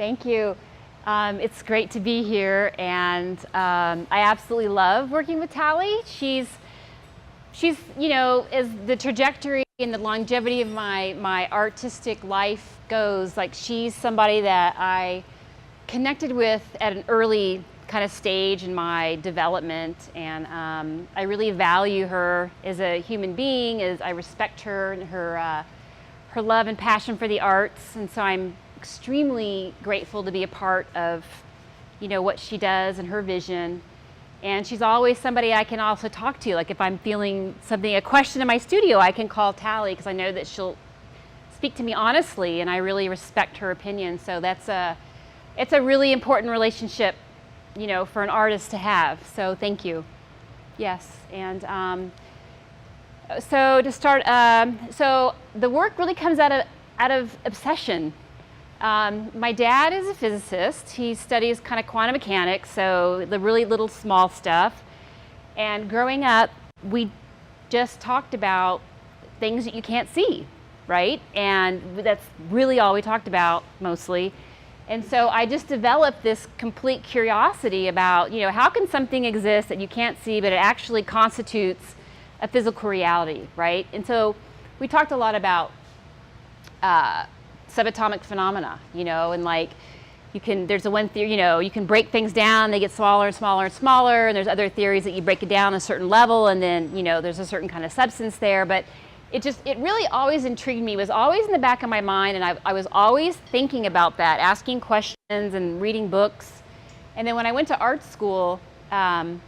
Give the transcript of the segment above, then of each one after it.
Thank you. It's great to be here, and I absolutely love working with Talley. She's you know, as the trajectory and the longevity of my artistic life goes, like she's somebody that I connected with at an early kind of stage in my development, and I really value her as a human being. As I respect her and her love and passion for the arts, and so I'm extremely grateful to be a part of, you know, what she does and her vision. And she's always somebody I can also talk to. Like if I'm feeling something, a question in my studio, I can call Talley because I know that she'll speak to me honestly, and I really respect her opinion. So it's a really important relationship, you know, for an artist to have. So thank you. Yes, and so to start, so the work really comes out of obsession. My dad is a physicist. He studies kind of quantum mechanics, so the really little small stuff. And growing up, we just talked about things that you can't see, right? And that's really all we talked about mostly. And so I just developed this complete curiosity about, you know, how can something exist that you can't see, but it actually constitutes a physical reality, right? And so we talked a lot about subatomic phenomena, you know, and like there's a one theory, you know, you can break things down, they get smaller and smaller and smaller, and there's other theories that you break it down a certain level and then, you know, there's a certain kind of substance there. But it really always intrigued me. It was always in the back of my mind, and I was always thinking about that, asking questions and reading books. And then when I went to art school, my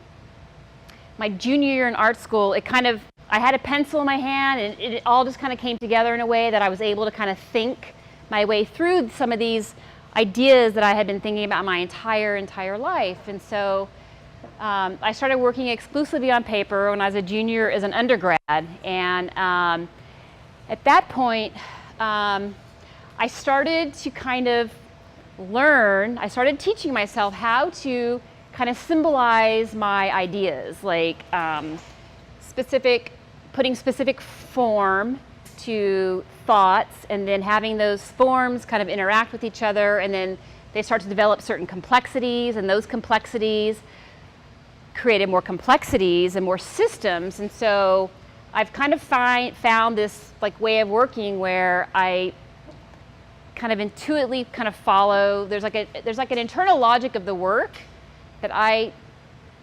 junior year in art school, I had a pencil in my hand, and it all just kind of came together in a way that I was able to kind of think my way through some of these ideas that I had been thinking about my entire life. And so I started working exclusively on paper when I was a junior as an undergrad. And at that point, I started to kind of I started teaching myself how to kind of symbolize my ideas, like putting specific form to thoughts, and then having those forms kind of interact with each other, and then they start to develop certain complexities, and those complexities created more complexities and more systems. And so I've kind of found this like way of working where I kind of intuitively kind of follow. There's like an internal logic of the work that I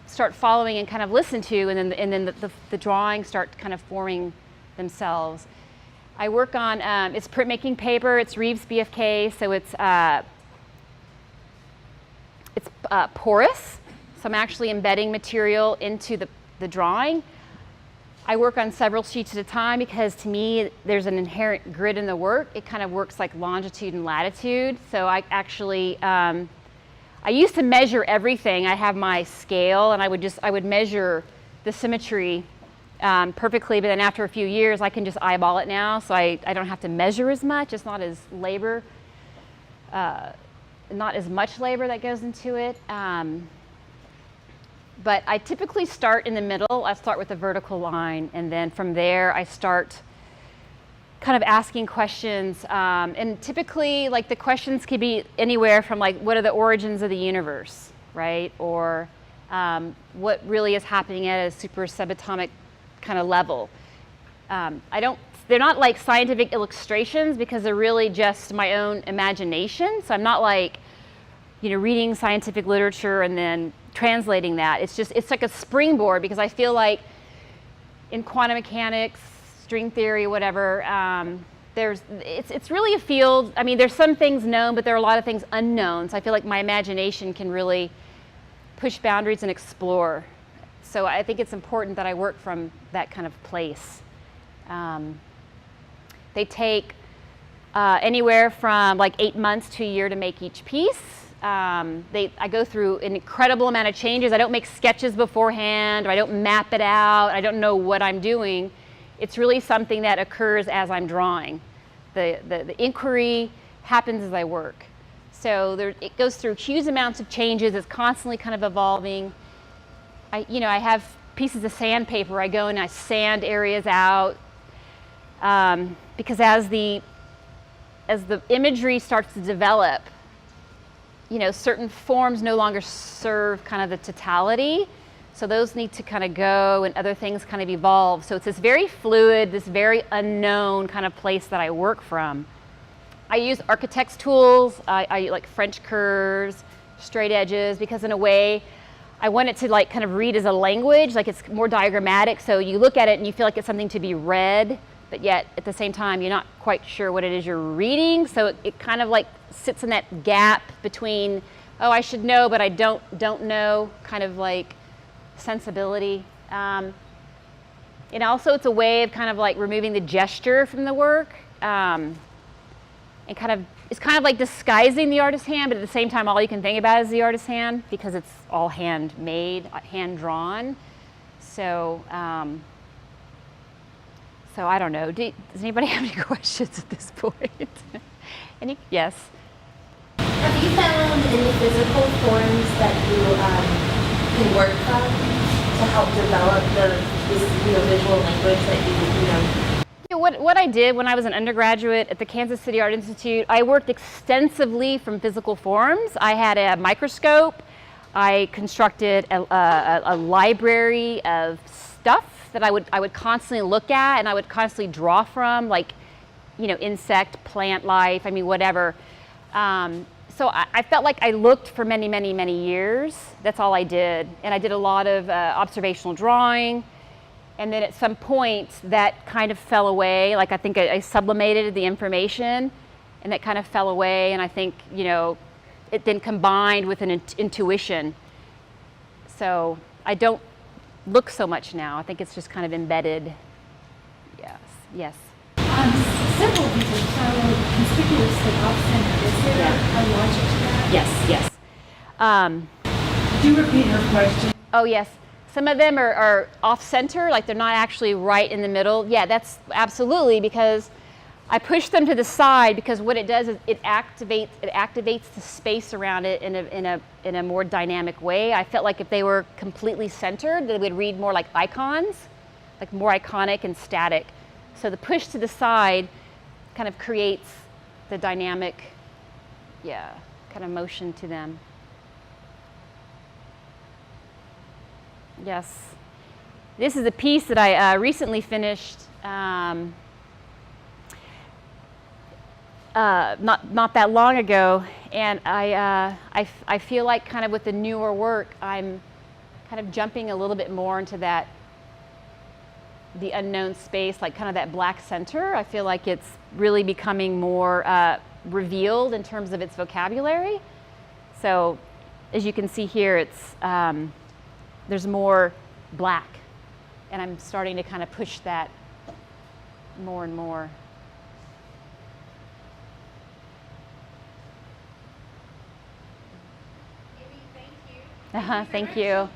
start following and kind of listen to, and then the drawings start kind of forming themselves. I work on, it's printmaking paper, it's Reeves BFK, so it's porous, so I'm actually embedding material into the drawing. I work on several sheets at a time because to me there's an inherent grid in the work. It kind of works like longitude and latitude, so I actually, I used to measure everything. I have my scale, and I would measure the symmetry perfectly, but then after a few years I can just eyeball it now, so I don't have to measure as much. It's not as not as much labor that goes into it. But I typically start in the middle. I start with a vertical line, and then from there I start kind of asking questions, and typically like the questions could be anywhere from like, what are the origins of the universe, right? Or what really is happening at a super subatomic kind of level. They're not like scientific illustrations because they're really just my own imagination. So I'm not like, you know, reading scientific literature and then translating that. It's like a springboard, because I feel like in quantum mechanics, string theory, whatever, it's really a field. I mean, there's some things known, but there are a lot of things unknown. So I feel like my imagination can really push boundaries and explore. So I think it's important that I work from that kind of place. They take anywhere from like 8 months to a year to make each piece. I go through an incredible amount of changes. I don't make sketches beforehand, or I don't map it out. I don't know what I'm doing. It's really something that occurs as I'm drawing. The inquiry happens as I work. So it goes through huge amounts of changes. It's constantly kind of evolving. I have pieces of sandpaper. I go and I sand areas out, because as the imagery starts to develop, you know, certain forms no longer serve kind of the totality. So those need to kind of go and other things kind of evolve. So it's this very fluid, this very unknown kind of place that I work from. I use architect's tools. I like French curves, straight edges, because in a way, I want it to like kind of read as a language, like it's more diagrammatic. So you look at it and you feel like it's something to be read, but yet at the same time, you're not quite sure what it is you're reading. So it kind of like sits in that gap between, oh, I should know, but I don't know, kind of like sensibility. And also it's a way of kind of like removing the gesture from the work. And it's kind of like disguising the artist's hand, but at the same time, all you can think about is the artist's hand because it's all handmade, hand drawn. So, so I don't know. Does anybody have any questions at this point? Any? Yes. Have you found any physical forms that you can work from to help develop this visual language that you know? What I did when I was an undergraduate at the Kansas City Art Institute, I worked extensively from physical forms. I had a microscope. I constructed a library of stuff that I would constantly look at and I would constantly draw from, like, you know, insect, plant life, I mean, whatever. So I felt like I looked for many, many, many years. That's all I did. And I did a lot of observational drawing. And then at some point that kind of fell away. Like I think I sublimated the information and that kind of fell away. And I think, you know, it then combined with an intuition. So I don't look so much now. I think it's just kind of embedded. Yes, yes. Several of these are so conspicuously off-center. Is there a logic to that? Yes, yes. Do you repeat her question? Oh, yes. Some of them are off-center, like they're not actually right in the middle. Yeah, that's absolutely, because I push them to the side because what it does is it activates the space around it in a more dynamic way. I felt like if they were completely centered, they would read more like icons, like more iconic and static. So the push to the side kind of creates the dynamic, yeah, kind of motion to them. Yes. This is a piece that I recently finished, not that long ago, and I feel like kind of with the newer work, I'm kind of jumping a little bit more into that, the unknown space, like kind of that black center. I feel like it's really becoming more revealed in terms of its vocabulary. So as you can see here, it's there's more black, and I'm starting to kind of push that more and more. Amy, thank you. Thank you.